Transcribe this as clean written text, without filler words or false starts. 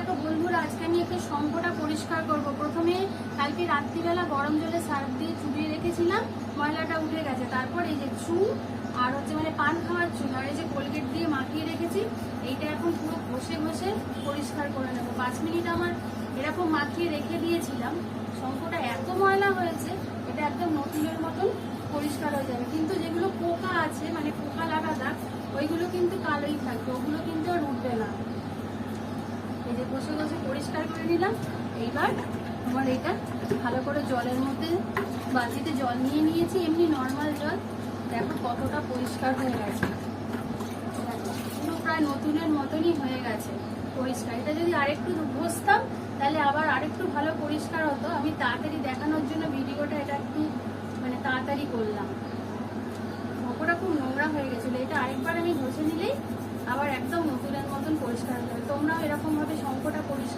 দেখো বন্ধুরা, আজকে আমি একটু শঙ্খটা পরিষ্কার করব। প্রথমে কালকে রাত্রিবেলা গরম জলে সার্ফ দিয়ে চুবিয়ে রেখেছিলাম, ময়লাটা উঠে গেছে। তারপর এই যে চুন আর হচ্ছে মানে পান খাওয়ার চুন আর এই যে কোলগেট দিয়ে মাখিয়ে রেখেছি, এইটা এখন পুরো ঘষে ঘষে পরিষ্কার করে নেবো। 5 মিনিট আমার এরকম মাখিয়ে রেখে দিয়েছিলাম। শঙ্খটা এত ময়লা হয়েছে, এটা একদম নতুনের মতন পরিষ্কার হয়ে যাবে। কিন্তু যেগুলো পোকা আছে, মানে পোকা লাগা দাগ, ওইগুলো কিন্তু কালোই থাকবে, ওগুলো কিন্তু আর উঠবে না। এই যে ঘষে ঘষে পরিষ্কার করে নিলাম। এইবার আমার এটা ভালো করে জলের মধ্যে বালতিতে জল নিয়ে নিয়েছি, এমনি নর্মাল জল। দেখো কতটা পরিষ্কার হয়ে গেছে, পুরো প্রায় নতুনের মতনই হয়ে গেছে পরিষ্কার। এটা যদি আরেকটু ঘষতাম তাহলে আবার আরেকটু ভালো পরিষ্কার হতো। আমি তাড়াতাড়ি দেখানোর জন্য ভিডিওটা এটা একটু মানে তাড়াতাড়ি করলাম। শঙ্খটা খুব নোংরা হয়ে গেছিলো, এটা আরেকবার আমি ঘষে নিলেই আবার একদম নতুনের মতন পরিষ্কার হয়ে যাবে। তোমরাও এরকম ভাবে শঙ্খটা পরিষ্কার